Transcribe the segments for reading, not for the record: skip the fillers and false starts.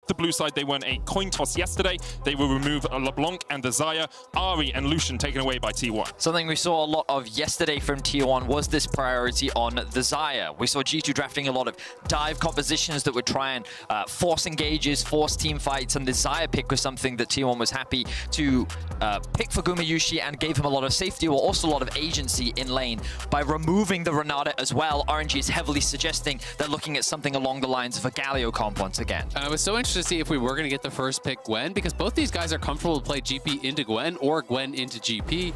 the blue side, they won a coin toss yesterday. They will remove LeBlanc and Desire, Ari and Lucian taken away by T1. Something we saw a lot of yesterday from T1 was this priority on Desire. We saw G2 drafting a lot of dive compositions that would try and force engages, force team fights, and Desire pick was something that T1 was happy to pick for Gumayusi and gave him a lot of safety, or also a lot of agency in lane. By removing the Renata as well, RNG is heavily suggesting they're looking at something along the lines of a Galio comp once again. And I was so interested to see if we were going to get the first pick Gwen, because both these guys are comfortable to play GP into Gwen or Gwen into GP.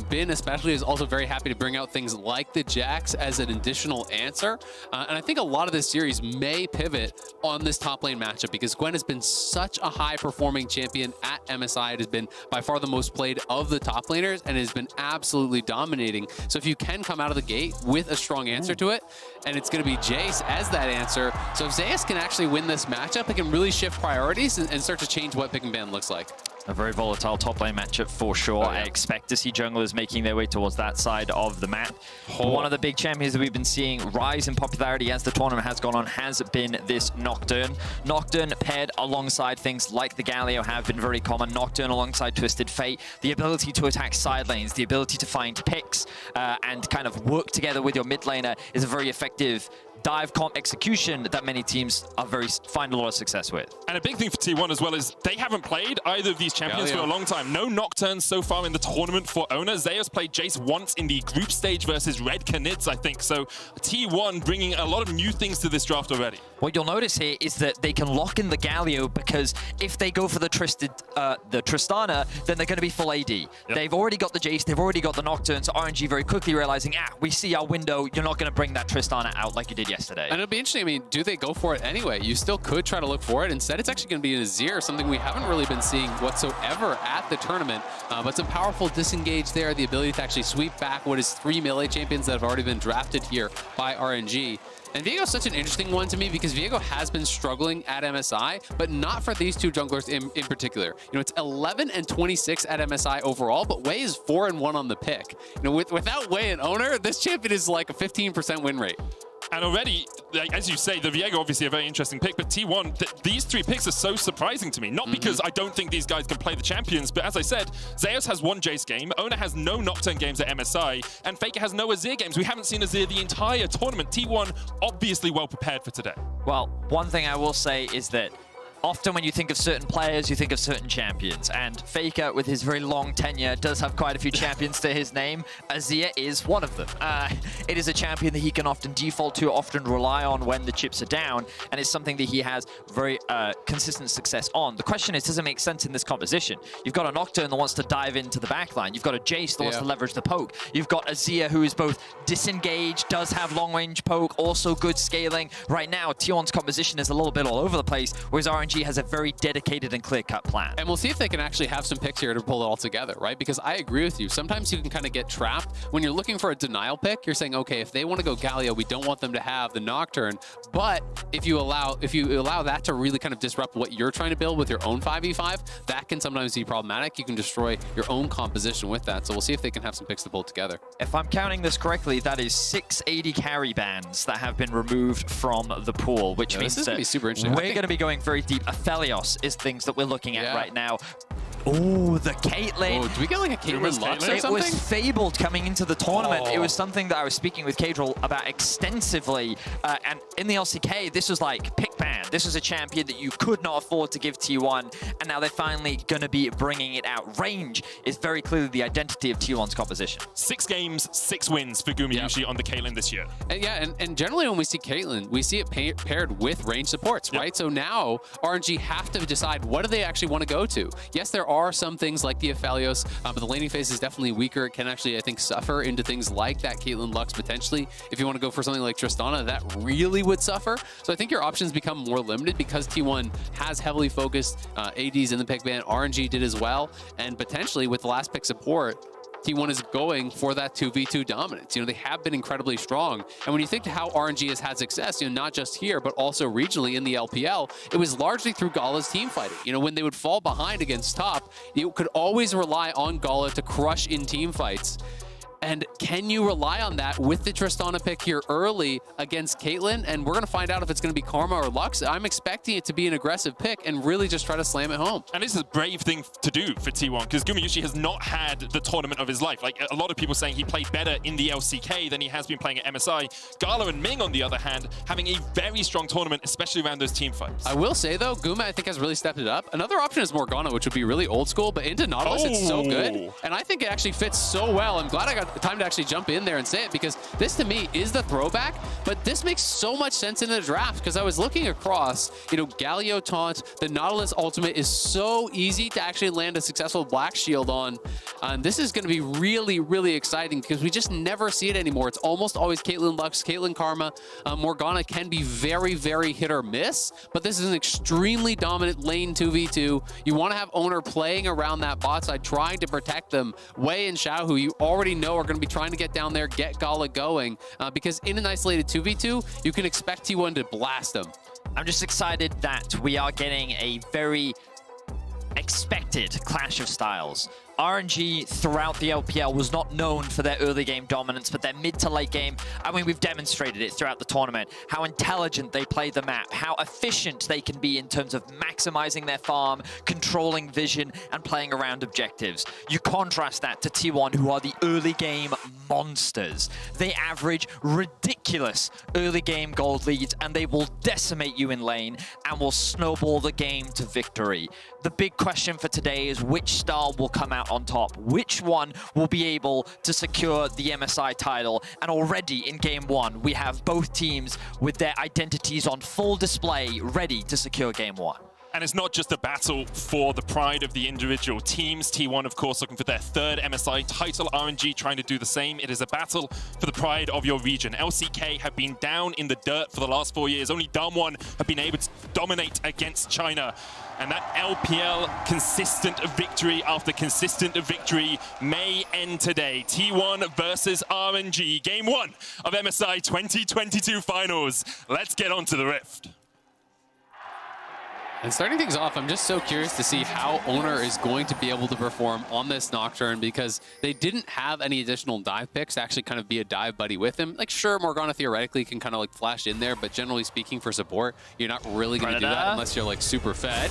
Bin especially is also very happy to bring out things like the Jax as an additional answer. And I think a lot of this series may pivot on this top lane matchup, because Gwen has been such a high-performing champion at MSI. It has been by far the most played of the top laners, and it has been absolutely dominating. So if you can come out of the gate with a strong answer to it, and it's going to be Jace as that answer. So if Zeus can actually win this matchup, it can really shift priorities and start to change what pick and ban looks like. A very volatile top lane matchup for sure. I expect to see junglers making their way towards that side of the map. One of the big champions that we've been seeing rise in popularity as the tournament has gone on has been this Nocturne. Nocturne paired alongside things like the Galio have been very common. Nocturne alongside Twisted Fate. The ability to attack side lanes, the ability to find picks and kind of work together with your mid laner is a very effective dive comp execution that many teams are find a lot of success with. And a big thing for T1 as well is they haven't played either of these champions for a long time. No Nocturnes so far in the tournament for Ona. Zeus played Jace once in the group stage versus Red Canids, I think. So T1 bringing a lot of new things to this draft already. What you'll notice here is that they can lock in the Galio, because if they go for the Tristana, then they're going to be full AD. Yep. They've already got the Jace, they've already got the Nocturne, so RNG very quickly realizing, we see our window, you're not going to bring that Tristana out like you did yesterday. And it'll be interesting. I mean, do they go for it anyway? You still could try to look for it. Instead, it's actually going to be an Azir, something we haven't really been seeing whatsoever at the tournament. But some powerful disengage there, the ability to actually sweep back what is 3 melee champions that have already been drafted here by RNG. And Viego's such an interesting one to me, because Viego has been struggling at MSI, but not for these two junglers in particular. You know, it's 11 and 26 at MSI overall, but Wei is 4 and 1 on the pick. You know, without Wei and Owner, this champion is like a 15% win rate. And already, as you say, the Viego obviously a very interesting pick, but T1, these 3 picks are so surprising to me. Not because I don't think these guys can play the champions, but as I said, Zeus has 1 Jace game, Ona has no Nocturne games at MSI, and Faker has no Azir games. We haven't seen Azir the entire tournament. T1 obviously well prepared for today. Well, one thing I will say is that often when you think of certain players, you think of certain champions. And Faker, with his very long tenure, does have quite a few champions to his name. Azir is one of them. It is a champion that he can often default to, often rely on when the chips are down, and it's something that he has very consistent success on. The question is, does it make sense in this composition? You've got a Nocturne that wants to dive into the backline. You've got a Jace that wants to leverage the poke. You've got Azir, who is both disengaged, does have long-range poke, also good scaling. Right now, T1's composition is a little bit all over the place, whereas RNG has a very dedicated and clear-cut plan. And we'll see if they can actually have some picks here to pull it all together, right? Because I agree with you. Sometimes you can kind of get trapped. When you're looking for a denial pick, you're saying, okay, if they want to go Galio, we don't want them to have the Nocturne. But if you allow that to really kind of disrupt what you're trying to build with your own 5v5, that can sometimes be problematic. You can destroy your own composition with that. So we'll see if they can have some picks to pull together. If I'm counting this correctly, that is 6 AD carry bans that have been removed from the pool, which means this is that gonna be super interesting. we're going to be going very deep. Aphelios is things that we're looking at right now. Oh, the Caitlyn. Oh, do we get like a Caitlyn Lux or something? It was fabled coming into the tournament. It was something that I was speaking with Cadril about extensively. And in the LCK, this was like pick ban. This was a champion that you could not afford to give T1. And now they're finally going to be bringing it out. Range is very clearly the identity of T1's composition. 6 games, 6 wins for Gumayusi on the Caitlyn this year. And and generally when we see Caitlyn, we see it paired with range supports, right? So now RNG have to decide, what do they actually want to go to? Yes, there are some things like the Aphelios, but the laning phase is definitely weaker. It can actually, I think, suffer into things like that Caitlyn Lux potentially. If you want to go for something like Tristana, that really would suffer. So I think your options become more limited because T1 has heavily focused ADs in the pick ban. RNG did as well. And potentially with the last pick support, T1 is going for that 2v2 dominance. You know, they have been incredibly strong. And when you think to how RNG has had success, you know, not just here, but also regionally in the LPL, it was largely through Gala's team fighting. You know, when they would fall behind against top, you could always rely on Gala to crush in team fights. And can you rely on that with the Tristana pick here early against Caitlyn? And we're going to find out if it's going to be Karma or Lux. I'm expecting it to be an aggressive pick and really just try to slam it home. And this is a brave thing to do for T1 because Gumayusi has not had the tournament of his life. Like a lot of people saying he played better in the LCK than he has been playing at MSI. Gala and Ming, on the other hand, having a very strong tournament, especially around those team fights. I will say, though, Guma, I think, has really stepped it up. Another option is Morgana, which would be really old school, but into Nautilus, it's so good. And I think it actually fits so well. I'm glad I got the time to actually jump in there and say it, because this, to me, is the throwback, but this makes so much sense in the draft, because I was looking across, you know, Galio taunt, the Nautilus ultimate is so easy to actually land a successful Black Shield on. And this is going to be really, really exciting, because we just never see it anymore. It's almost always Caitlyn Lux, Caitlyn Karma. Morgana can be very, very hit or miss, but this is an extremely dominant lane 2v2. You want to have Owner playing around that bot side, trying to protect them. Wei and Xiao, who you already know are going to be trying to get down there, get Gala going, because in an isolated 2v2, you can expect T1 to blast them. I'm just excited that we are getting a very expected clash of styles. RNG throughout the LPL was not known for their early game dominance, but their mid to late game, I mean, we've demonstrated it throughout the tournament, how intelligent they play the map, how efficient they can be in terms of maximizing their farm, controlling vision, and playing around objectives. You contrast that to T1, who are the early game monsters. They average ridiculous early game gold leads, and they will decimate you in lane and will snowball the game to victory. The big question for today is which star will come out on top, which one will be able to secure the MSI title. And already in game one, we have both teams with their identities on full display, ready to secure game one. And it's not just a battle for the pride of the individual teams. T1, of course, looking for their third MSI title. RNG trying to do the same. It is a battle for the pride of your region. LCK have been down in the dirt for the last 4 years. Only Damwon have been able to dominate against China. And that LPL consistent victory after consistent victory may end today. T1 versus RNG. Game 1 of MSI 2022 finals. Let's get on to the Rift. And starting things off, I'm just so curious to see how Owner is going to be able to perform on this Nocturne, because they didn't have any additional dive picks to actually kind of be a dive buddy with him. Like, sure, Morgana theoretically can kind of like flash in there, but generally speaking for support, you're not really going to do that unless you're like super fed.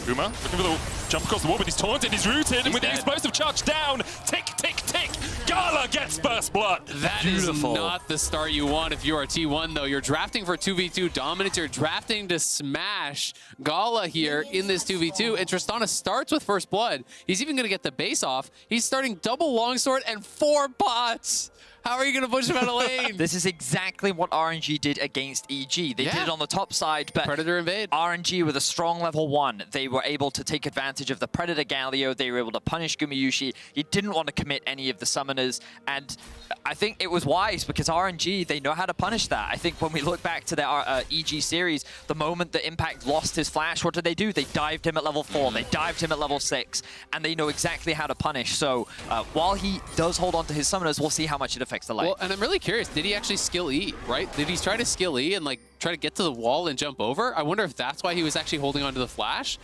Guma looking for the jump across the wall, but he's taunted, he's rooted, and with the explosive charge down, tick, tick, tick, Gala gets first blood. That Beautiful. is not the start you want if you are T1, though. You're drafting for 2v2 dominance. You're drafting to smash Gala here in this 2v2, and Tristana starts with first blood. He's even going to get the base off. He's starting double longsword and 4 bots. How are you going to push him out of lane? This is exactly what RNG did against EG. They did it on the top side, but Predator invade. RNG with a strong level 1, they were able to take advantage of the Predator Galio. They were able to punish Gumayusi. He didn't want to commit any of the summoners, and I think it was wise because RNG, they know how to punish that. I think when we look back to their EG series, the moment that Impact lost his flash, what did they do? They dived him at level 4, they dived him at level 6, and they know exactly how to punish. So while he does hold on to his summoners, we'll see how much it affects the lane. Well, and I'm really curious, did he actually skill E, right? Did he try to skill E and like try to get to the wall and jump over? I wonder if that's why he was actually holding onto the flash.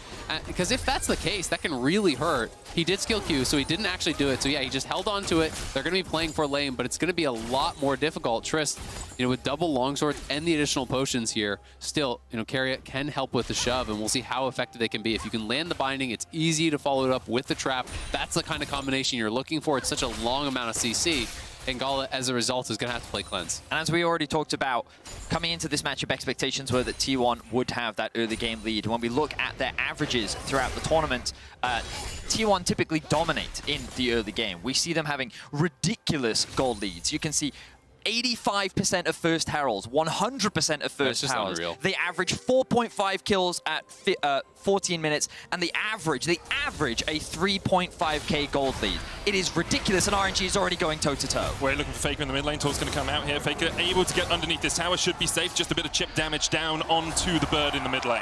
Because if that's the case, that can really hurt. He did skill Q, so he didn't actually do it. So yeah, he just held on to it. They're going to be playing for lane, but it's going to be a lot more difficult. Trist, you know, with double longswords and the additional potions here, still, you know, Carriot can help with the shove, and we'll see how effective they can be. If you can land the binding, it's easy to follow it up with the trap. That's the kind of combination you're looking for. It's such a long amount of CC. And Gala, as a result, is going to have to play Cleanse. And as we already talked about, coming into this matchup, expectations were that T1 would have that early game lead. When we look at their averages throughout the tournament, T1 typically dominate in the early game. We see them having ridiculous gold leads. You can see 85% of first heralds, 100% of first heralds. They average 4.5 kills at 14 minutes, and they average a 3.5k gold lead. It is ridiculous, and RNG is already going toe-to-toe. We're looking for Faker in the mid lane. Tor's going to come out here. Faker able to get underneath this tower, should be safe. Just a bit of chip damage down onto the bird in the mid lane.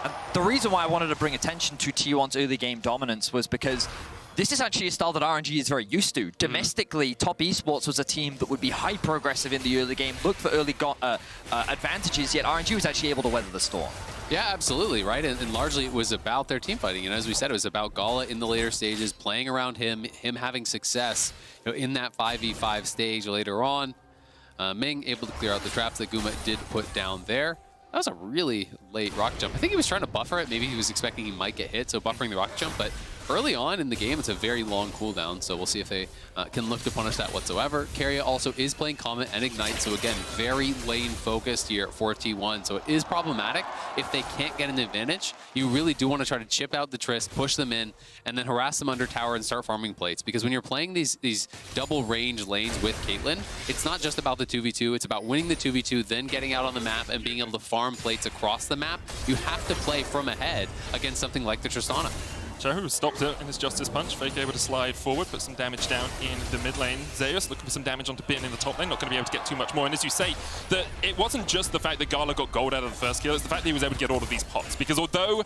And the reason why I wanted to bring attention to T1's early game dominance was because This is actually a style that RNG is very used to. Domestically, Top Esports was a team that would be hyper-aggressive in the early game, look for early advantages, yet RNG was actually able to weather the storm. Yeah, absolutely, right? And largely it was about their team fighting. And as we said, it was about Gala in the later stages, playing around him having success in that 5v5 stage later on. Ming able to clear out the traps that Guma did put down there. That was a really late rocket jump. I think he was trying to buffer it. Maybe he was expecting he might get hit, so buffering the rocket jump. But early on in the game, it's a very long cooldown, so we'll see if they can look to punish that whatsoever. Keria also is playing Comet and Ignite, so again, very lane-focused here for T1, so it is problematic if they can't get an advantage. You really do want to try to chip out the Trist, push them in, and then harass them under tower and start farming plates, because when you're playing these double-range lanes with Caitlyn, it's not just about the 2v2, it's about winning the 2v2, then getting out on the map and being able to farm plates across the map. You have to play from ahead against something like the Tristana. Xiaohu stopped it in his Justice Punch. Fake able to slide forward, put some damage down in the mid lane. Zeus looking for some damage onto Bin in the top lane, not going to be able to get too much more. And as you say, that it wasn't just the fact that Gala got gold out of the first kill, it's the fact that he was able to get all of these pots. Because although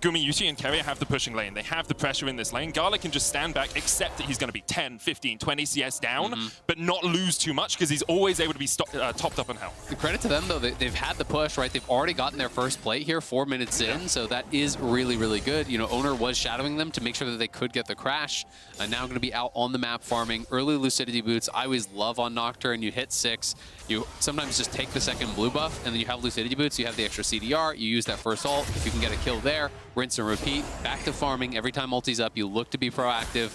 Gumayusi and Keria have the pushing lane, they have the pressure in this lane, Gala can just stand back, accept that he's going to be 10, 15, 20 CS down, but not lose too much because he's always able to be topped up on health. The credit to them, though, they've had the push, right? They've already gotten their first plate here 4 minutes in, so that is really, really good. You know, Owner was shadowing them to make sure that they could get the crash. Now going to be out on the map farming. Early Lucidity boots, I always love on Nocturne. You hit 6, you sometimes just take the second blue buff, and then you have Lucidity boots, you have the extra CDR, you use that first ult. If you can get a kill there, rinse and repeat. Back to farming. Every time ulti's up, you look to be proactive.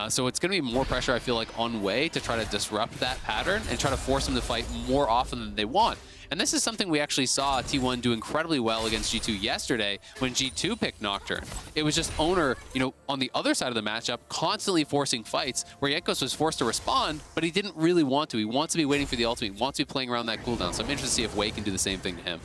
So it's going to be more pressure, I feel like, on Wei to try to disrupt that pattern and try to force them to fight more often than they want. And this is something we actually saw T1 do incredibly well against G2 yesterday when G2 picked Nocturne. It was just Owner, you know, on the other side of the matchup, constantly forcing fights where Jankos was forced to respond, but he didn't really want to. He wants to be waiting for the ultimate. He wants to be playing around that cooldown. So I'm interested to see if Wei can do the same thing to him.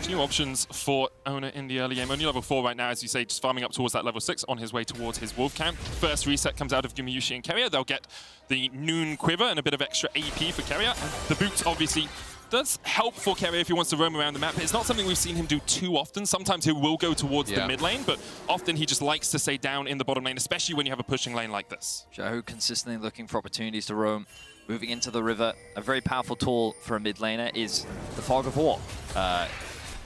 New options for Owner in the early game. Only level 4 right now, as you say, just farming up towards that level 6 on his way towards his Wolf Camp. First reset comes out of Gumayusi and Keria. They'll get the Noon Quiver and a bit of extra AP for Keria. The boots obviously does help for Keria if he wants to roam around the map. It's not something we've seen him do too often. Sometimes he will go towards the mid lane, but often he just likes to stay down in the bottom lane, especially when you have a pushing lane like this. Xiaohu consistently looking for opportunities to roam. Moving into the river, a very powerful tool for a mid laner is the Fog of War.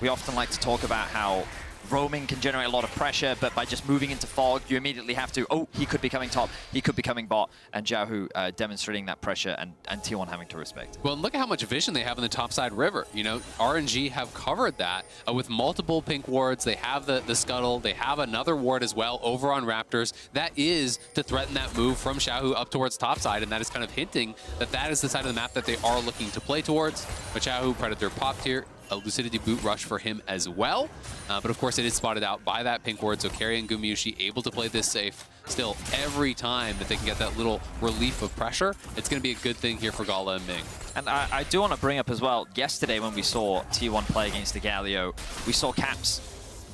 We often like to talk about how roaming can generate a lot of pressure, but by just moving into fog, you immediately have to, oh, he could be coming top, he could be coming bot, and Xiaohu demonstrating that pressure and T1 having to respect. Well, look at how much vision they have in the topside river. You know, RNG have covered that with multiple pink wards. They have the scuttle. They have another ward as well over on Raptors. That is to threaten that move from Xiaohu up towards topside, and that is kind of hinting that that is the side of the map that they are looking to play towards. But Xiaohu, Predator popped here. A Lucidity boot rush for him as well. But of course it is spotted out by that pink ward, so Keria and Gumayusi able to play this safe. Still, every time that they can get that little relief of pressure, it's going to be a good thing here for Gala and Ming. And I do want to bring up as well, yesterday when we saw T1 play against the Galio, we saw Caps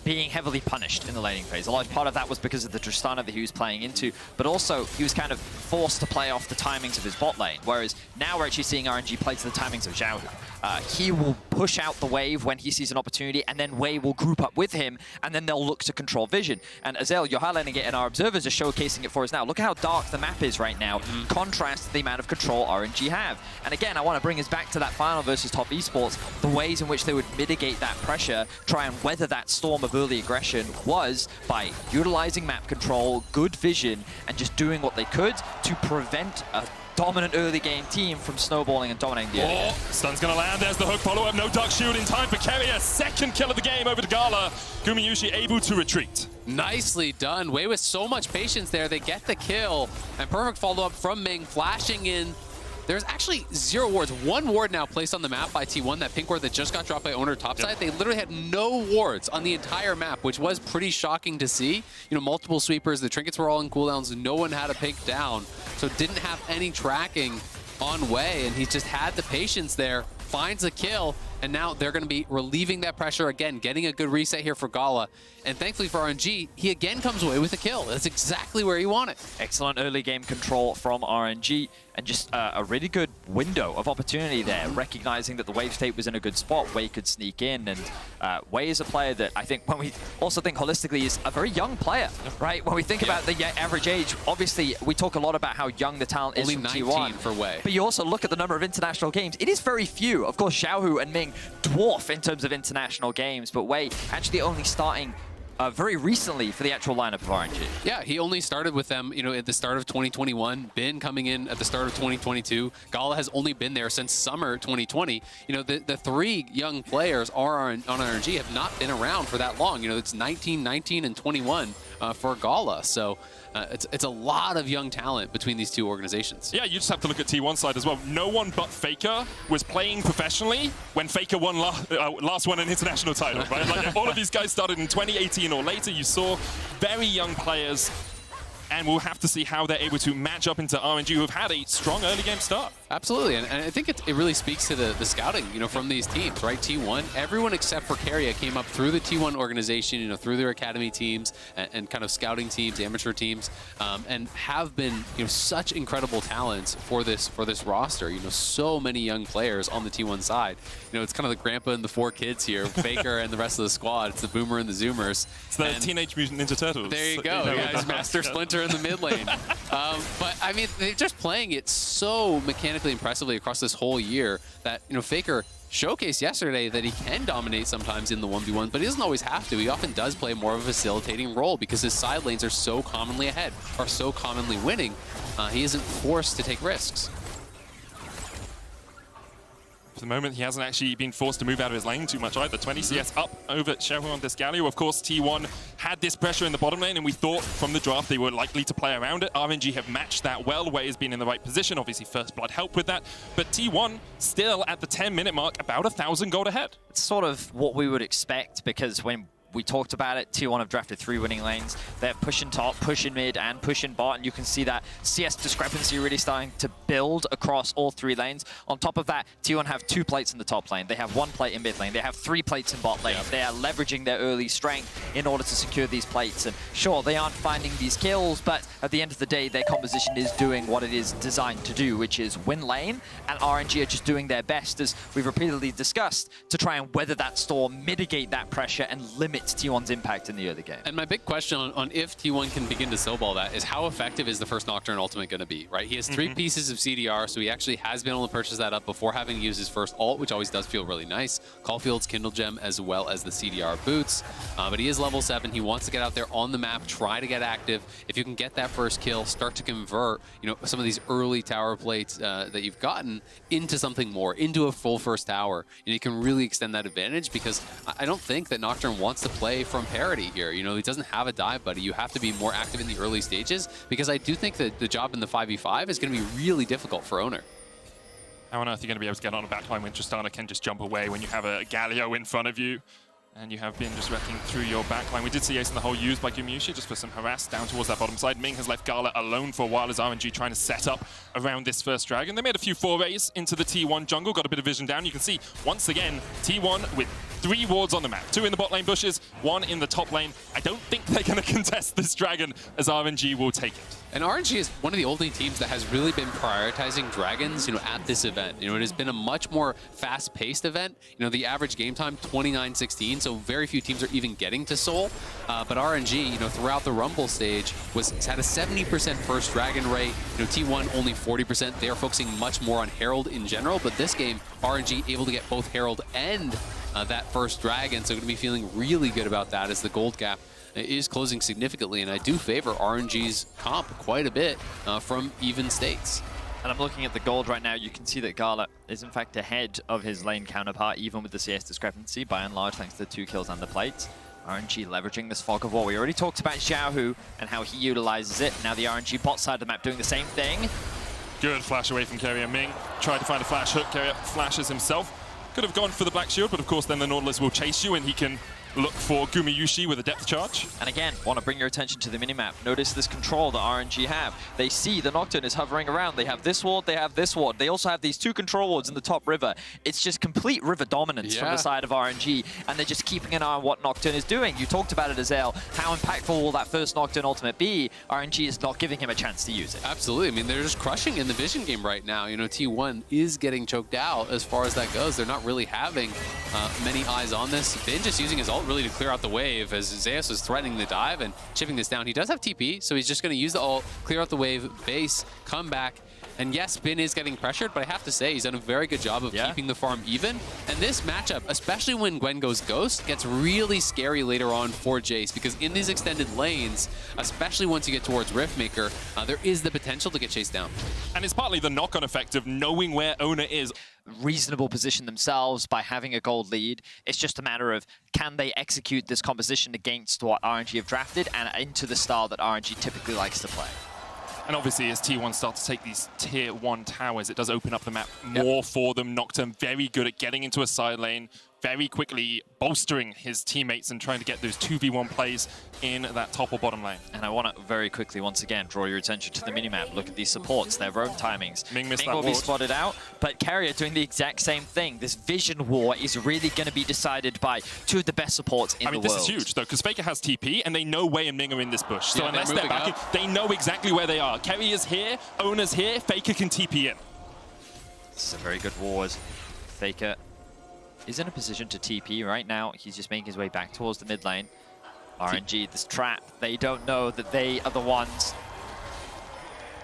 being heavily punished in the laning phase. A large part of that was because of the Tristana that he was playing into, but also he was kind of forced to play off the timings of his bot lane, whereas now we're actually seeing RNG play to the timings of Xiaohu. He will push out the wave when he sees an opportunity, and then Wei will group up with him, and then they'll look to control vision. And Azel, you're highlighting it, and our observers are showcasing it for us now. Look at how dark the map is right now, contrast to the amount of control RNG have. And again, I want to bring us back to that final versus Top Esports. The ways in which they would mitigate that pressure, try and weather that storm of early aggression, was by utilizing map control, good vision, and just doing what they could to prevent a dominant early game team from snowballing and dominating the early game. Stun's gonna land, there's the hook follow-up, no duck shield in time for Keria. Second kill of the game over to Gala. Gumayusi able to retreat. Nicely done. Wei with so much patience there, they get the kill. And perfect follow-up from Ming, flashing in. There's actually 0 wards. 1 ward now placed on the map by T1, that pink ward that just got dropped by Owner topside. They literally had no wards on the entire map, which was pretty shocking to see. You know, multiple sweepers, the trinkets were all in cooldowns, no one had a pink down, so didn't have any tracking on Wei, and he just had the patience there, finds the kill, and now they're going to be relieving that pressure again, getting a good reset here for Gala. And thankfully for RNG, he again comes away with a kill. That's exactly where he wanted. Excellent early game control from RNG, and just a really good window of opportunity there, recognizing that the wave state was in a good spot. Wei could sneak in, and Wei is a player that I think, when we also think holistically, is a very young player, right? When we think about the average age, obviously we talk a lot about how young the talent is from Only T1. 19 for Wei. But you also look at the number of international games. It is very few. Of course, Xiaohu and Ming dwarf in terms of international games, but Wei actually only starting very recently for the actual lineup of RNG. Yeah, he only started with them, at the start of 2021. Bin coming in at the start of 2022. Gala has only been there since summer 2020. The three young players on RNG have not been around for that long. It's 19, 19, and 21 for Gala. So it's a lot of young talent between these two organizations. Yeah, you just have to look at T1 side as well. No one but Faker was playing professionally when Faker won last won an international title, right? Like, all of these guys started in 2018 or later. You saw very young players, and we'll have to see how they're able to match up into RNG, who have had a strong early game start. Absolutely, and I think it really speaks to the scouting, from these teams, right? T1, everyone except for Carrier came up through the T1 organization, through their academy teams and kind of scouting teams, amateur teams, and have been, such incredible talents for this roster. So many young players on the T1 side. It's kind of the grandpa and the four kids here, Faker and the rest of the squad. It's the Boomer and the Zoomers. It's the Teenage Mutant Ninja Turtles. There you go, guys. Master Splinter in the mid lane. But I mean, they're just playing it so mechanically impressively across this whole year that, Faker showcased yesterday that he can dominate sometimes in the 1v1, but he doesn't always have to. He often does play more of a facilitating role because his side lanes are so commonly ahead, are so commonly winning. He isn't forced to take risks. For the moment, he hasn't actually been forced to move out of his lane too much either. 20 CS up over Xiaohu on this Galio. Of course, T1 had this pressure in the bottom lane, and we thought from the draft they were likely to play around it. RNG have matched that well. Wei has been in the right position. Obviously, First Blood helped with that. But T1 still at the 10-minute mark, about 1,000 gold ahead. It's sort of what we would expect, because when we talked about it, T1 have drafted 3 winning lanes. They're pushing top, pushing mid, and pushing bot, and you can see that CS discrepancy really starting to build across all 3 lanes. On top of that, T1 have 2 plates in the top lane. They have 1 plate in mid lane. They have 3 plates in bot lane. They are leveraging their early strength in order to secure these plates. And sure, they aren't finding these kills, but at the end of the day, their composition is doing what it is designed to do, which is win lane, and RNG are just doing their best, as we've repeatedly discussed, to try and weather that storm, mitigate that pressure, and limit T1's impact in the early game. And my big question on if T1 can begin to snowball that is, how effective is the first Nocturne ultimate going to be, right? He has 3 pieces of CDR, so he actually has been able to purchase that up before having used his first ult, which always does feel really nice. Caulfield's Kindle Gem as well as the CDR boots. But he is level 7. He wants to get out there on the map, try to get active. If you can get that first kill, start to convert, some of these early tower plates that you've gotten into something more, into a full first tower. And you can really extend that advantage, because I don't think that Nocturne wants to play from parity here. He doesn't have a dive buddy. You have to be more active in the early stages, because I do think that the job in the 5v5 is going to be really difficult for Owner. How on earth are you going to be able to get on a backline when Tristana can just jump away when you have a Galio in front of you? And you have been just wrecking through your backline. We did see Ace in the hole used by Gumushi just for some harass down towards that bottom side. Ming has left Gala alone for a while as RNG trying to set up around this first dragon. They made a few forays into the T1 jungle, got a bit of vision down. You can see, once again, T1 with 3 wards on the map. 2 in the bot lane bushes, 1 in the top lane. I don't think they're going to contest this dragon, as RNG will take it. And RNG is one of the only teams that has really been prioritizing dragons, at this event. It has been a much more fast-paced event. The average game time, 29-16, so very few teams are even getting to Soul. But RNG, throughout the Rumble stage, had a 70% first dragon rate. T1 only 40%. They are focusing much more on Herald in general, but this game, RNG able to get both Herald and that first dragon, so going to be feeling really good about that, as the gold gap is closing significantly, and I do favor RNG's comp quite a bit from even states. And I'm looking at the gold right now. You can see that Gala is in fact ahead of his lane counterpart, even with the CS discrepancy, by and large, thanks to the 2 kills on the plate. RNG leveraging this fog of war. We already talked about Xiaohu and how he utilizes it. Now the RNG bot side of the map doing the same thing. Good flash away from Carrier. Ming tried to find a flash hook. Carrier flashes himself. Could have gone for the Black Shield, but of course then the Nautilus will chase you, and he can look for Gumayushi with a depth charge. And again, want to bring your attention to the minimap. Notice this control that RNG have. They see the Nocturne is hovering around. They have this ward, they have this ward. They also have these 2 control wards in the top river. It's just complete river dominance from the side of RNG, and they're just keeping an eye on what Nocturne is doing. You talked about it, Azael. How impactful will that first Nocturne ultimate be? RNG is not giving him a chance to use it. Absolutely. I mean, they're just crushing in the vision game right now. You know, T1 is getting choked out as far as that goes. They're not really having many eyes on this. Bin just using his ult really to clear out the wave as Zeus was threatening the dive and chipping this down. He does have TP, so he's just going to use the ult, clear out the wave, base, come back. And yes, Bin is getting pressured, but I have to say he's done a very good job of keeping the farm even. And this matchup, especially when Gwen goes Ghost, gets really scary later on for Jace, because in these extended lanes, especially once you get towards Riftmaker, there is the potential to get chased down. And it's partly the knock-on effect of knowing where Ona is. Reasonable position themselves by having a gold lead. It's just a matter of can they execute this composition against what RNG have drafted and into the style that RNG typically likes to play. And obviously, as T1 start to take these tier 1 towers, it does open up the map more for them. Nocturne very good at getting into a side lane, very quickly bolstering his teammates and trying to get those 2v1 plays in that top or bottom lane. And I want to very quickly, once again, draw your attention to the minimap. Look at these supports, their own timings. Ming missed Ming that will be ward. spotted out, but Carrier doing the exact same thing. This vision war is really going to be decided by 2 of the best supports in the world. I mean, this is huge, though, because Faker has TP, and they know Wei and Ming are in this bush. So unless they're backing, they know exactly where they are. Kerry is here, Ona's here, Faker can TP in. This is a very good ward. Faker is in a position to TP right now. He's just making his way back towards the mid lane. RNG, this trap, they don't know that they are the ones.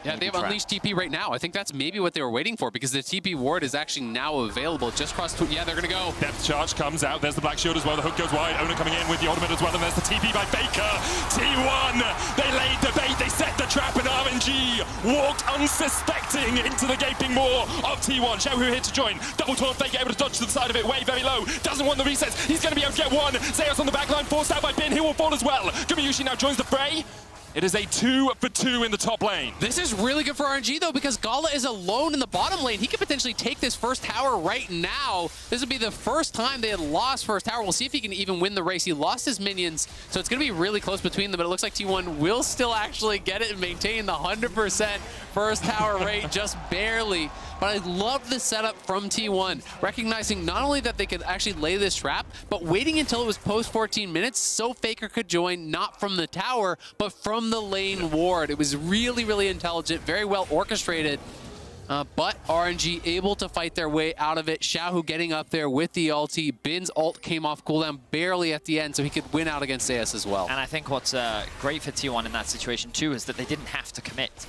Yeah, they have unleashed TP right now. I think that's maybe what they were waiting for, because the TP ward is actually now available just across. Yeah, they're going to go. Depth charge comes out. There's the Black Shield as well. The hook goes wide. Ona coming in with the ultimate as well. And there's the TP by Faker. T1, they laid the bait. They set the trap, and RNG walked unsuspecting into the gaping maw of T1. Xiaohu here to join. Double taunt. Faker able to dodge to the side of it. Way very low. Doesn't want the resets. He's going to be able to get one. Zeus on the back line. Forced out by Bin. He will fall as well. Gumayushi now joins the fray. It is a 2 for 2 in the top lane. This is really good for RNG, though, because Gala is alone in the bottom lane. He could potentially take this first tower right now. This would be the first time they had lost first tower. We'll see if he can even win the race. He lost his minions, so it's going to be really close between them, but it looks like T1 will still actually get it and maintain the 100% first tower rate, just barely. But I love the setup from T1, recognizing not only that they could actually lay this trap, but waiting until it was post 14 minutes so Faker could join not from the tower, but from the lane ward. It was really, really intelligent, very well orchestrated. But RNG able to fight their way out of it. Xiaohu getting up there with the ulti. Bin's ult came off cooldown barely at the end, so he could win out against Zeus as well. And I think what's great for T1 in that situation too is that they didn't have to commit.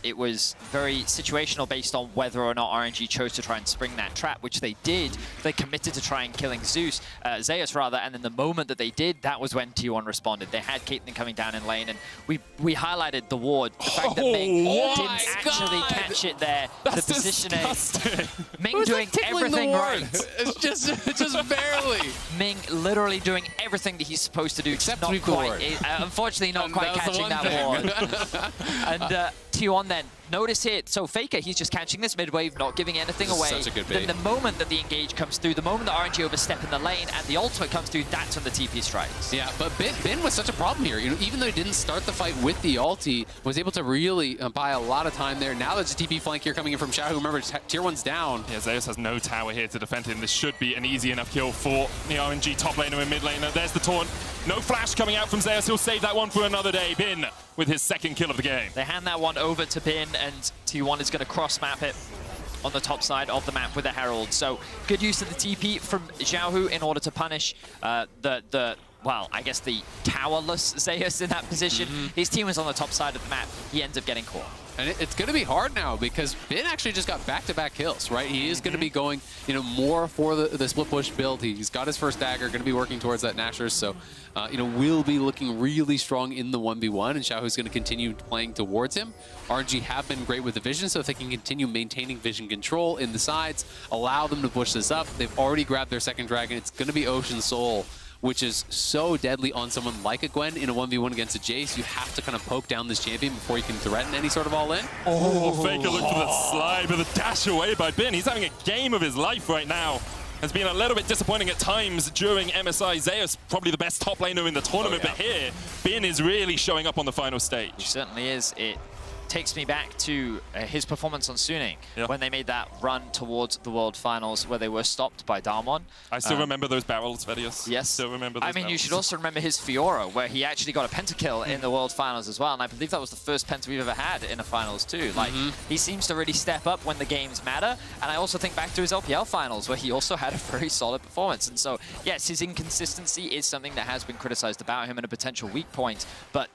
It was very situational based on whether or not RNG chose to try and spring that trap, which they did. They committed to try and killing Zeus, and then the moment that they did, that was when T1 responded. They had Caitlyn coming down in lane, and we highlighted the ward. The fact that Ming didn't actually catch it there. That's the positioning. disgusting. Ming doing everything right. It's just barely. Ming literally doing everything that he's supposed to do, Except not sweep the quite. ward. Unfortunately, not quite That was the catching one that thing. ward. And T1 then, notice it. So Faker, he's just catching this mid wave, not giving anything away. Such a good Then bait. the moment that the engage comes through, the moment that RNG overstep in the lane and the ultimate comes through, that's when the TP strikes. Yeah, but Bin was such a problem here. You know, even though he didn't start the fight with the ulti, was able to really buy a lot of time there. Now there's a TP flank here coming in from Xiaohu. Remember, tier 1's down. Yeah, Zeus has no tower here to defend him. This should be an easy enough kill for the RNG top laner and mid laner. There's the taunt. No flash coming out from Zeus. He'll save that one for another day. Bin with his second kill of the game. They hand that one over to Bin, and T1 is going to cross-map it on the top side of the map with a Herald. So good use of the TP from Xiaohu in order to punish well, I guess the towerless Zeus in that position. His team was on the top side of the map. He ends up getting caught. And it's going to be hard now because Bin actually just got back-to-back kills, right? He is going to be going, more for the split push build. He's got his first dagger, going to be working towards that Nashor's. So, will be looking really strong in the 1v1, and Xiaohu's going to continue playing towards him. RNG have been great with the vision, so if they can continue maintaining vision control in the sides, allow them to push this up. They've already grabbed their second dragon. It's going to be Ocean Soul, which is so deadly on someone like a Gwen in a 1v1 against a Jace. You have to kind of poke down this champion before you can threaten any sort of all-in. Oh, Faker looked for the slide, but the dash away by Bin. He's having a game of his life right now. has been a little bit disappointing at times during MSI. Zeus, probably the best top laner in the tournament, but here, Bin is really showing up on the final stage. He certainly is. It takes me back to his performance on Suning when they made that run towards the World Finals where they were stopped by Dalmon. I still remember those barrels, Vedios. Yes. Still remember those barrels. You should also remember his Fiora, where he actually got a pentakill in the World Finals as well, and I believe that was the first penta we've ever had in a Finals too. Like, he seems to really step up when the games matter, and I also think back to his LPL Finals, where he also had a very solid performance. And so, yes, his inconsistency is something that has been criticized about him and a potential weak point, but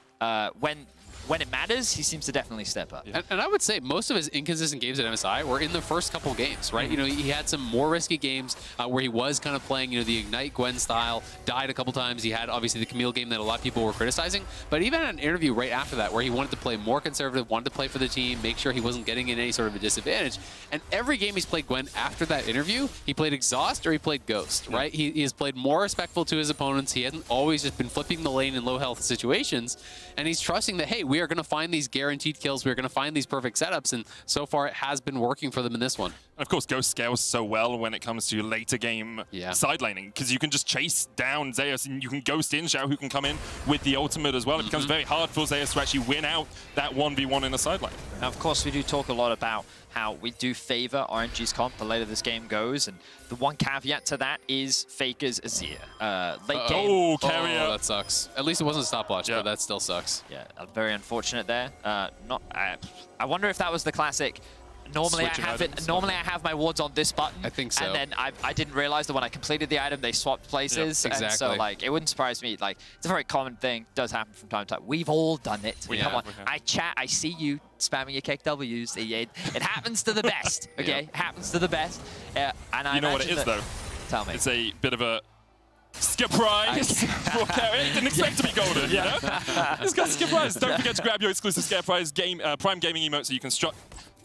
when it matters, he seems to definitely step up. And I would say most of his inconsistent games at MSI were in the first couple games, right? You know, he had some more risky games where he was kind of playing, you know, the Ignite Gwen style, died a couple times. He had, obviously, the Camille game that a lot of people were criticizing. But even had an interview right after that where he wanted to play more conservative, wanted to play for the team, make sure he wasn't getting in any sort of a disadvantage. And every game he's played Gwen after that interview, he played Exhaust or he played Ghost, right? He has played more respectful to his opponents. He hasn't always just been flipping the lane in low health situations. And he's trusting that, hey, we are going to find these guaranteed kills. We're going to find these perfect setups, and so far it has been working for them in this one. Of course, Ghost scales so well when it comes to later game side laning, because you can just chase down Zeus and you can Ghost in Xiao, who can come in with the ultimate as well. It becomes very hard for Zeus to actually win out that 1v1 in a side lane. Now, of course, we do talk a lot about how we do favor RNG's comp the later this game goes, and the one caveat to that is Faker's Azir. Late game. Oh, carrier. Oh, that sucks. At least it wasn't a stopwatch, but that still sucks. Yeah, very unfortunate there. I wonder if that was the classic. Normally I have my wards on this button. I think so. And then I didn't realize that when I completed the item, they swapped places. Yep, exactly. And so, like, it wouldn't surprise me. Like, it's a very common thing. Does happen from time to time. We've all done it. Come on. I chat. I see you spamming your kick W's. It happens to the best. Okay, it happens to the best. And I you know what it is, though? Tell me. It's a bit of a surprise for Carrier. Didn't expect to be golden, you know? It's got surprise. Don't forget to grab your exclusive Scare Prize Prime Gaming emote so you can strut.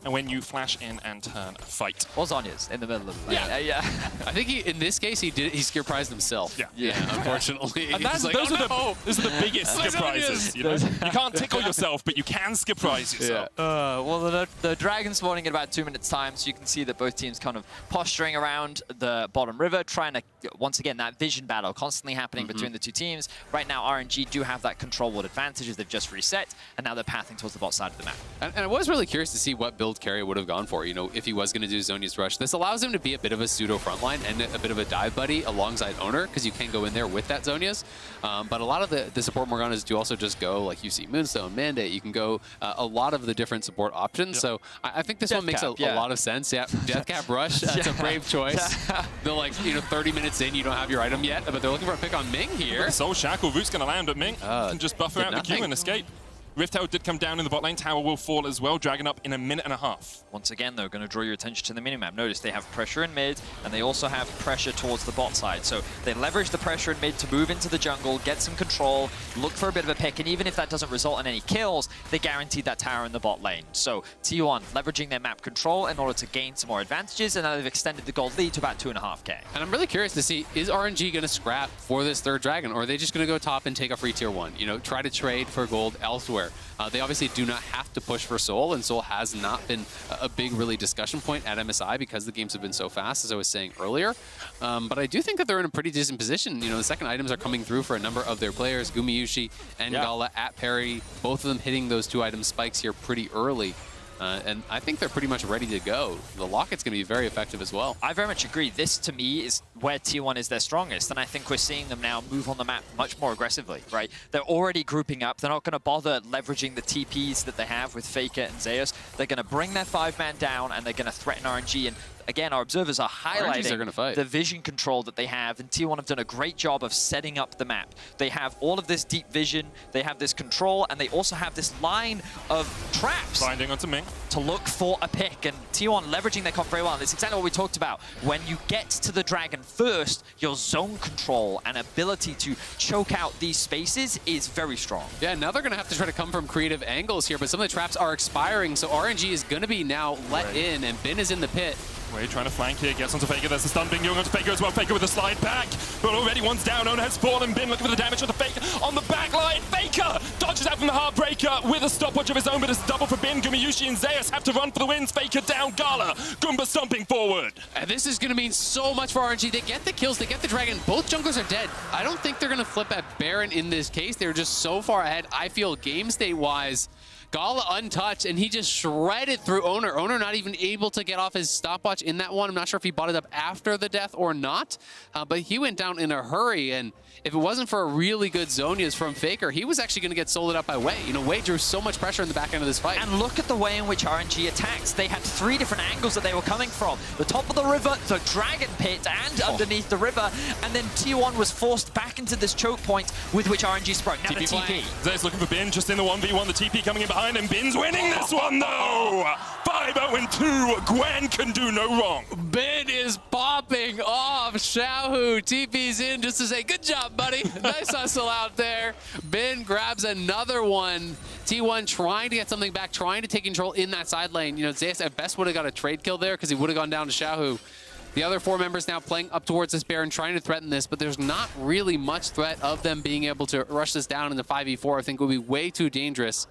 And when you flash in and turn, fight. Or Zonya's in the middle of the lane. Yeah. I think in this case he scare prized himself. Yeah. Unfortunately. And those are the biggest skip prizes. You know? You can't tickle yourself, but you can skip prize yourself. Well, the dragon's spawning in about 2 minutes time, so you can see that both teams kind of posturing around the bottom river, trying to, once again, that vision battle constantly happening between the two teams. Right now, RNG do have that control ward advantage as they've just reset, and now they're pathing towards the bot side of the map. And I was really curious to see what build Carrier would have gone for, you know, if he was going to do Zonya's Rush. This allows him to be a bit of a pseudo frontline and a bit of a dive buddy alongside Owner, because you can go in there with that Zonya's. But a lot of the support Morganas do also just go, like you see Moonstone, Mandate, you can go a lot of the different support options. So I think this one makes a lot of sense. Yeah, Deathcap Rush, that's a brave choice. They're like, 30 minutes in, you don't have your item yet, but they're looking for a pick on Ming here. Soul Shackle, Root's going to land, but Ming can just buffer out the queue and escape. Rift Tower did come down in the bot lane. Tower will fall as well. Dragon up in a minute and a half. Once again, though, going to draw your attention to the minimap. Notice they have pressure in mid, and they also have pressure towards the bot side. So they leverage the pressure in mid to move into the jungle, get some control, look for a bit of a pick, and even if that doesn't result in any kills, they guaranteed that tower in the bot lane. So T1 leveraging their map control in order to gain some more advantages, and now they've extended the gold lead to about 2.5k. And I'm really curious to see, is RNG going to scrap for this third dragon, or are they just going to go top and take a free tier 1? Try to trade for gold elsewhere. They obviously do not have to push for Soul, and Soul has not been a big, really discussion point at MSI because the games have been so fast, as I was saying earlier. But I do think that they're in a pretty decent position. The second items are coming through for a number of their players. Gumayushi and Gala at parity, both of them hitting those 2 item spikes here pretty early. And I think they're pretty much ready to go. The Locket's going to be very effective as well. I very much agree. This, to me, is where T1 is their strongest, and I think we're seeing them now move on the map much more aggressively, right? They're already grouping up. They're not going to bother leveraging the TPs that they have with Faker and Zeus. They're going to bring their 5-man down, and they're going to threaten RNG. And again, our observers are highlighting the vision control that they have, and T1 have done a great job of setting up the map. They have all of this deep vision, they have this control, and they also have this line of traps Binding onto Ming to look for a pick, and T1 leveraging their comp very well. And it's exactly what we talked about. When you get to the dragon first, your zone control and ability to choke out these spaces is very strong. Yeah, now they're going to have to try to come from creative angles here, but some of the traps are expiring, so RNG is going to be now let in, and Bin is in the pit. Way trying to flank here, gets onto Faker. There's the stun being going onto Faker as well. Faker with a slide back, but already one's down. Owner has fallen. Bin looking for the damage on the Faker on the back line. Faker dodges out from the Heartbreaker with a stopwatch of his own, but it's double for Bin. Gumayusi and Zeus have to run for the wins. Faker down, Gala. Goomba stomping forward. And this is going to mean so much for RNG. They get the kills, they get the Dragon. Both junglers are dead. I don't think they're going to flip at Baron in this case. They're just so far ahead. I feel game state-wise, Gala untouched, and he just shredded through Owner. Owner not even able to get off his stopwatch in that one. I'm not sure if he bought it up after the death or not, but he went down in a hurry, and if it wasn't for a really good Zhonya's from Faker, he was actually going to get soloed up by Wei. You know, Wei drew so much pressure in the back end of this fight. And look at the way in which RNG attacks. They had 3 different angles that they were coming from. The top of the river, the Dragon Pit, and underneath the river. And then T1 was forced back into this choke point with which RNG sprung. Now the TP. Zeus looking for Bin, just in the 1v1. The TP coming in behind him. Bin's winning this one, though. 5-0-2. Gwen can do no wrong. Bin is popping off. Xiaohu TP's in just to say, good job, buddy. Nice hustle out there. Bin grabs another one. T1 trying to get something back, trying to take control in that side lane. You know, Zeus at best would have got a trade kill there because he would have gone down to Xiaohu. The other 4 members now playing up towards this Baron, trying to threaten this, but there's not really much threat of them being able to rush this down in the 5v4. I think it would be way too dangerous.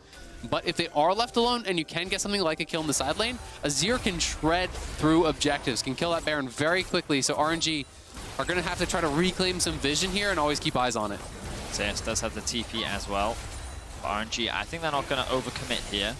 But if they are left alone and you can get something like a kill in the side lane, Azir can shred through objectives, can kill that Baron very quickly. So RNG are going to have to try to reclaim some vision here and always keep eyes on it. Zeus does have the TP as well. RNG, I think they're not going to overcommit here.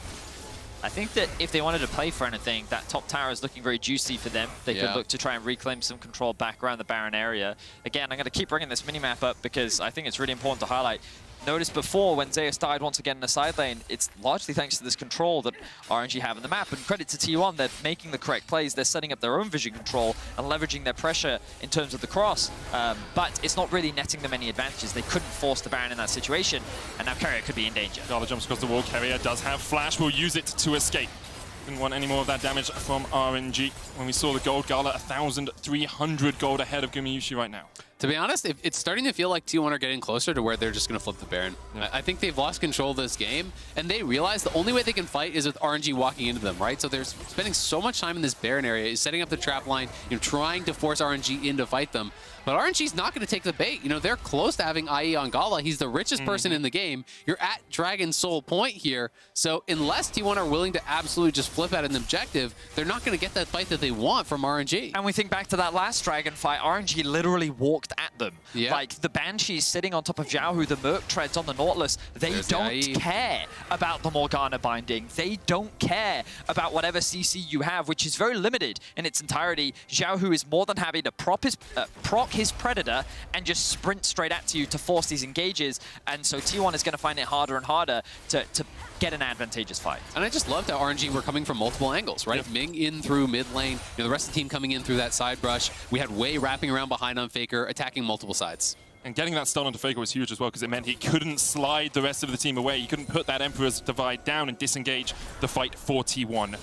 I think that if they wanted to play for anything, that top tower is looking very juicy for them. They could look to try and reclaim some control back around the Baron area. Again, I'm going to keep bringing this minimap up because I think it's really important to highlight. Notice before when Zeus died once again in the side lane, it's largely thanks to this control that RNG have in the map. And credit to T1, they're making the correct plays. They're setting up their own vision control and leveraging their pressure in terms of the cross. But it's not really netting them any advantages. They couldn't force the Baron in that situation. And now Carrier could be in danger. Gala jumps across the wall. Carrier does have flash. Will use it to escape. Didn't want any more of that damage from RNG. When we saw the gold, Gala 1,300 gold ahead of Gumayusi right now. To be honest, it's starting to feel like T1 are getting closer to where they're just going to flip the Baron. Yeah. I think they've lost control of this game, and they realize the only way they can fight is with RNG walking into them, right? So they're spending so much time in this Baron area, setting up the trap line, you know, trying to force RNG in to fight them. But RNG's not going to take the bait. You know, they're close to having IE on Gala. He's the richest person in the game. You're at Dragon Soul Point here. So unless T1 are willing to absolutely just flip at an objective, they're not going to get that fight that they want from RNG. And we think back to that last Dragon fight, RNG literally walked at them. Yeah. Like the Banshee's sitting on top of Xiaohu, the Merc treads on the Nautilus. They don't care about the Morgana binding. They don't care about whatever CC you have, which is very limited in its entirety. Xiaohu is more than happy to proc his Predator and just sprint straight at you to force these engages. And so T1 is going to find it harder and harder to get an advantageous fight. And I just love that RNG were coming from multiple angles, right? Yep. Ming in through mid lane, you know, the rest of the team coming in through that side brush. We had Wei wrapping around behind on Faker, attacking multiple sides. And getting that stun onto Faker was huge as well because it meant he couldn't slide the rest of the team away. He couldn't put that Emperor's Divide down and disengage the fight for T1.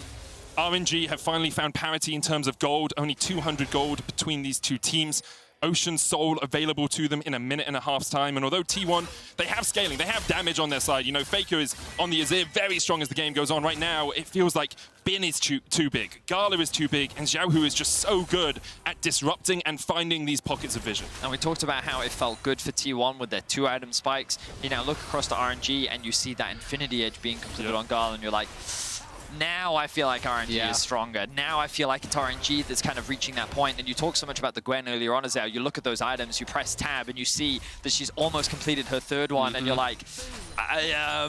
RNG have finally found parity in terms of gold, only 200 gold between these two teams. Ocean Soul available to them in a minute and a half's time. And although T1, they have scaling, they have damage on their side. You know, Faker is on the Azir very strong as the game goes on. Right now, it feels like Bin is too big, Gala is too big, and Xiaohu is just so good at disrupting and finding these pockets of vision. And we talked about how it felt good for T1 with their 2-item spikes. You now look across to RNG and you see that Infinity Edge being completed on Gala and you're like, now I feel like RNG is stronger. Now I feel like it's RNG that's kind of reaching that point. And you talked so much about the Gwen earlier on, Azale. You look at those items, you press tab, and you see that she's almost completed her 3rd one, and you're like,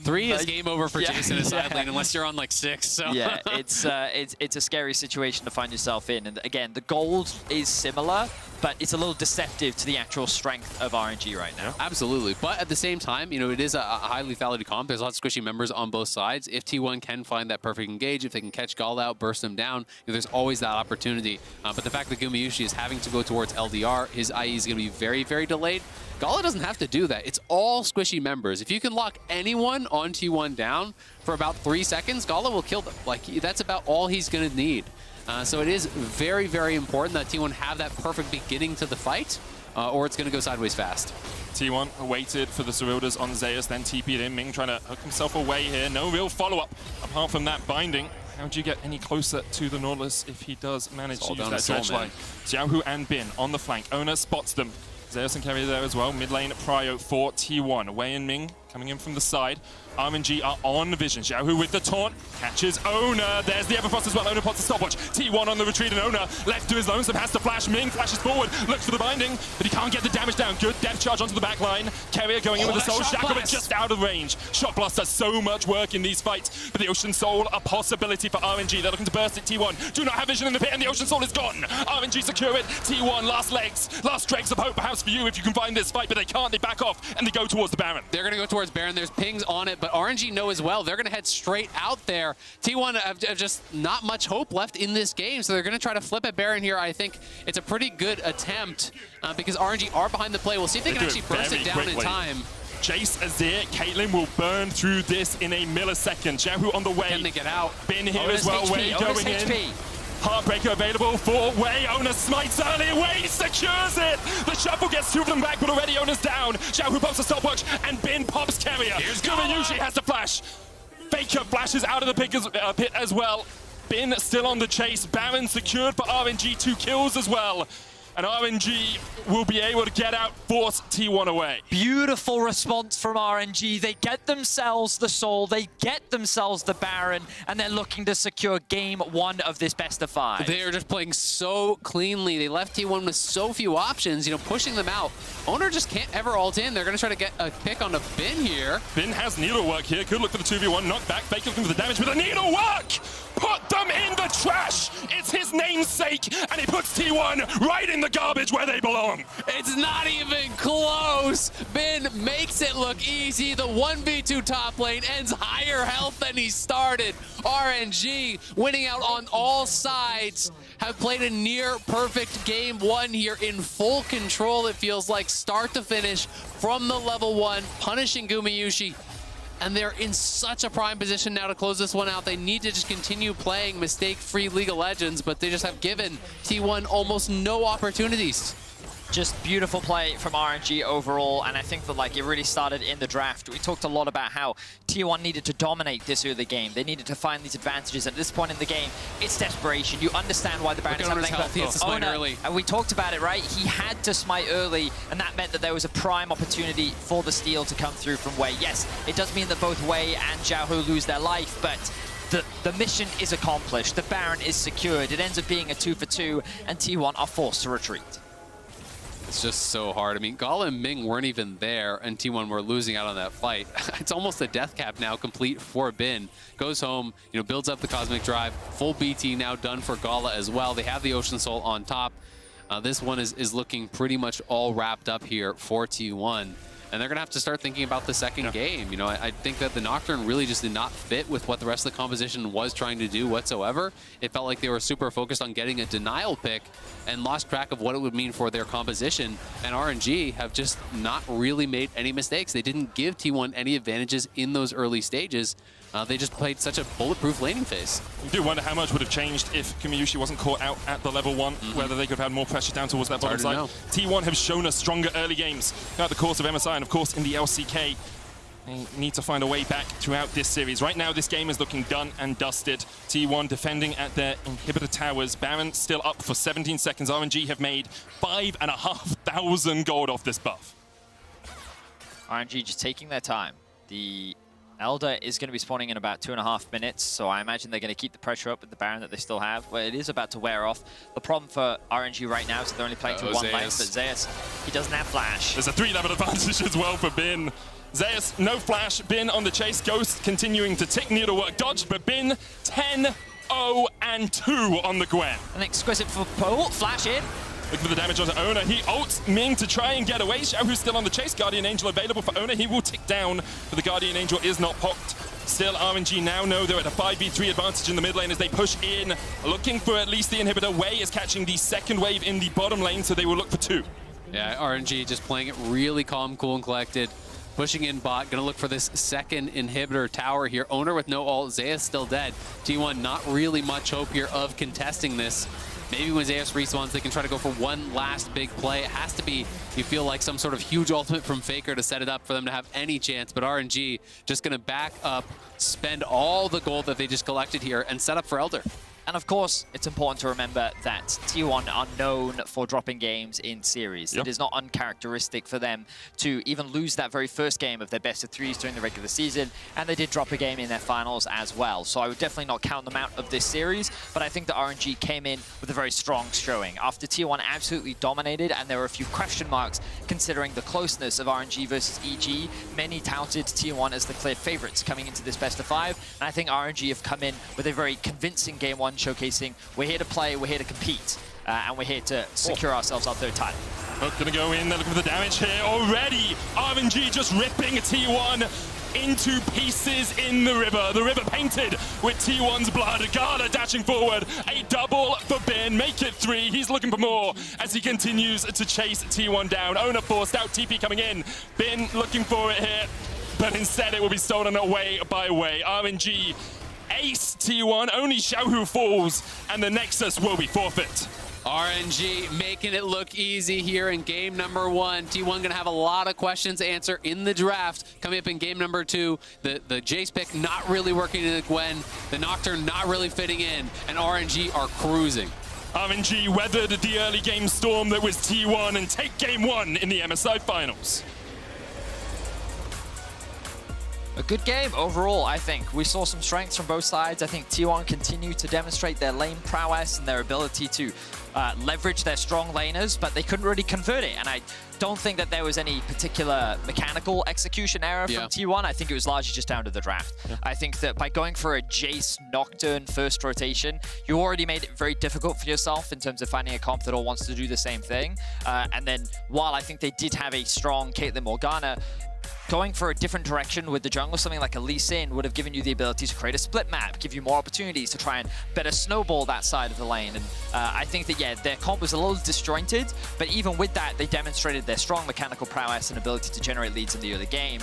3 is game over for Jason in side lane unless you're on like 6. So. Yeah, it's a scary situation to find yourself in. And again, the gold is similar, but it's a little deceptive to the actual strength of RNG right now. Absolutely. But at the same time, you know, it is a highly lethality comp. There's lots of squishy members on both sides. If T1 can find that perfect engage, if they can catch Gala out, burst them down, you know, there's always that opportunity. But the fact that Gumayusi is having to go towards LDR, his IE is going to be very, very delayed. Gala doesn't have to do that. It's all squishy members. If you can lock anyone on T1 down for about 3 seconds, Gala will kill them. Like, that's about all he's going to need. So it is very, very important that T1 have that perfect beginning to the fight, or it's going to go sideways fast. T1 waited for the Serilders on Zeus, then TP'd in. Ming trying to hook himself away here. No real follow-up apart from that binding. How do you get any closer to the Nautilus if he does manage to use that dredge line? Xiaohu and Bin on the flank. Owner spots them. Zeus and Carrier there as well. Mid lane Prio for T1. Wei and Ming coming in from the side. RNG are on vision. Xiaohu with the taunt, catches Ona. There's the Everfrost as well. Ona pops the stopwatch. T1 on the retreat, and Ona left to his lonesome, has to flash. Ming flashes forward, looks for the binding, but he can't get the damage down. Good depth charge onto the back line. Carrier going in with the soul. Shackleman just out of range. Shot Blast does so much work in these fights, but the Ocean Soul, a possibility for RNG. They're looking to burst it. T1 do not have vision in the pit, and the Ocean Soul is gone. RNG secure it. T1 last legs, last dregs of hope perhaps for you if you can find this fight, but they can't. They back off and they go towards the Baron. They're going to go towards Baron. There's pings on it, but RNG know as well. They're going to head straight out there. T1 have just not much hope left in this game, so they're going to try to flip at Baron here. I think it's a pretty good attempt because RNG are behind the play. We'll see if they can actually burst it down in time. Jace, Azir, Caitlyn will burn through this in a millisecond. Xiaohu on the way. Can they get out? Bin here as well. Wei going in. Heartbreaker available for Wei. Ona smites early. Wei secures it. The shuffle gets two of them back, but already Ona's down. Xiaohu pops a stopwatch, and Bin pops Carrier. Gumayushi has to flash. Faker flashes out of the pit as well. Bin still on the chase. Baron secured for RNG, 2 kills as well. And RNG will be able to get out, force T1 away. Beautiful response from RNG. They get themselves the Soul, they get themselves the Baron, and they're looking to secure game 1 of this best of 5. They are just playing so cleanly. They left T1 with so few options, pushing them out. Owner just can't ever ult in. They're going to try to get a pick on a Bin here. Bin has needlework here. Could look for the 2v1 knockback. Fake looking for the damage with a needlework! Put them in the trash! It's his namesake, and he puts T1 right in the garbage where they belong. It's not even close. Bin makes it look easy. The 1v2 top lane ends higher health than he started. RNG winning out on all sides. Have played a near perfect game 1 here in full control, it feels like, start to finish from the level 1, punishing Gumayushi. And they're in such a prime position now to close this one out. They need to just continue playing mistake-free League of Legends, but they just have given T1 almost no opportunities. Just beautiful play from RNG overall, and I think that it really started in the draft. We talked a lot about how T1 needed to dominate this early game. They needed to find these advantages. At this point in the game, it's desperation. You understand why the Baron is happening. He has to smite early. And we talked about it, right? He had to smite early, and that meant that there was a prime opportunity for the steal to come through from Wei. Yes, it does mean that both Wei and Xiaohu lose their life, but the mission is accomplished. The Baron is secured. It ends up being a 2-for-2, and T1 are forced to retreat. It's just so hard. I mean, Gala and Ming weren't even there, and T1 were losing out on that fight. It's almost a death cap now complete for Bin. Goes home, builds up the Cosmic Drive. Full BT now done for Gala as well. They have the Ocean Soul on top. This one is looking pretty much all wrapped up here for T1. And they're going to have to start thinking about the second game. I think that the Nocturne really just did not fit with what the rest of the composition was trying to do whatsoever. It felt like they were super focused on getting a denial pick and lost track of what it would mean for their composition. And RNG have just not really made any mistakes. They didn't give T1 any advantages in those early stages. They just played such a bulletproof laning phase. You do wonder how much would have changed if Gumayushi wasn't caught out at the level 1, whether they could have had more pressure down towards that bottom side. T1 have shown us stronger early games throughout the course of MSI and, of course, in the LCK. They need to find a way back throughout this series. Right now, this game is looking done and dusted. T1 defending at their inhibitor towers. Baron still up for 17 seconds. RNG have made 5,500 gold off this buff. RNG just taking their time. The Elder is going to be spawning in about 2.5 minutes, so I imagine they're going to keep the pressure up with the Baron that they still have, but it is about to wear off. The problem for RNG right now is that they're only playing to one lane, but Zeus, he doesn't have flash. There's a 3-level advantage as well for Bin. Zeus, no flash. Bin on the chase. Ghost continuing to tick needlework. Dodged, but Bin 10-0-2 on the Gwen. An exquisite for Poe. Flash in. Looking for the damage onto Ona. He ults Ming to try and get away. Xiaohu's still on the chase. Guardian Angel available for Ona. He will tick down, but the Guardian Angel is not popped. Still, RNG now know they're at a 5v3 advantage in the mid lane as they push in, looking for at least the inhibitor. Wei is catching the second wave in the bottom lane, so they will look for 2. Yeah, RNG just playing it really calm, cool, and collected. Pushing in bot, gonna look for this second inhibitor tower here. Owner with no ult, Zeus still dead. T1 not really much hope here of contesting this. Maybe when Zeus respawns, they can try to go for one last big play. It has to be, you feel like, some sort of huge ultimate from Faker to set it up for them to have any chance. But RNG just going to back up, spend all the gold that they just collected here, and set up for Elder. And of course, it's important to remember that T1 are known for dropping games in series. Yep. It is not uncharacteristic for them to even lose that very first game of their best of threes during the regular season, and they did drop a game in their finals as well. So I would definitely not count them out of this series, but I think the RNG came in with a very strong showing. After T1 absolutely dominated, and there were a few question marks considering the closeness of RNG versus EG, many touted T1 as the clear favorites coming into this best of 5, and I think RNG have come in with a very convincing game 1, showcasing we're here to play, we're here to compete, and we're here to secure ourselves our third title. Hook gonna go in, they're looking for the damage here already. RNG just ripping T1 into pieces in the river painted with T1's blood. Garda dashing forward, a double for Bin, make it 3. He's looking for more as he continues to chase T1 down. Owner forced out, TP coming in. Bin looking for it here, but instead it will be stolen away by Wei. RNG ace T1, only Xiaohu falls, and the Nexus will be forfeit. RNG making it look easy here in game number 1. T1 going to have a lot of questions to answer in the draft. Coming up in game number 2, the Jace pick not really working in the Gwen, the Nocturne not really fitting in, and RNG are cruising. RNG weathered the early game storm that was T1 and take game 1 in the MSI finals. A good game overall, I think. We saw some strengths from both sides. I think T1 continued to demonstrate their lane prowess and their ability to leverage their strong laners, but they couldn't really convert it. And I don't think that there was any particular mechanical execution error from T1. I think it was largely just down to the draft. I think that by going for a Jace Nocturne first rotation, you already made it very difficult for yourself in terms of finding a comp that all wants to do the same thing. And then while I think they did have a strong Caitlyn Morgana, going for a different direction with the jungle, something like a Lee Sin, would have given you the ability to create a split map, give you more opportunities to try and better snowball that side of the lane. And I think that, yeah, their comp was a little disjointed, but even with that, they demonstrated their strong mechanical prowess and ability to generate leads in the early game.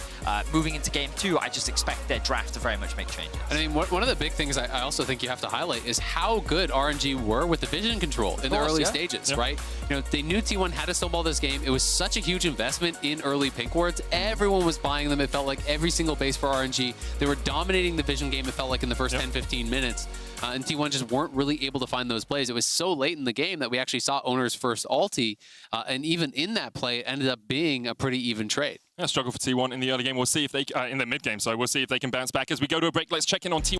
Moving into game 2, I just expect their draft to very much make changes. I mean, one of the big things I also think you have to highlight is how good RNG were with the vision control in the early stages, right? You know, they knew T1 had to snowball this game. It was such a huge investment in early pink wards. Everyone was buying them. It felt like every single base for RNG. They were dominating the vision game, it felt like, in the first 10-15 minutes. And T1 just weren't really able to find those plays. It was so late in the game that we actually saw Owner's first ulti. And even in that play, it ended up being a pretty even trade. Yeah, struggle for T1 in the early game. We'll see if they, in the mid game, so we'll see if they can bounce back. As we go to a break, let's check in on T1.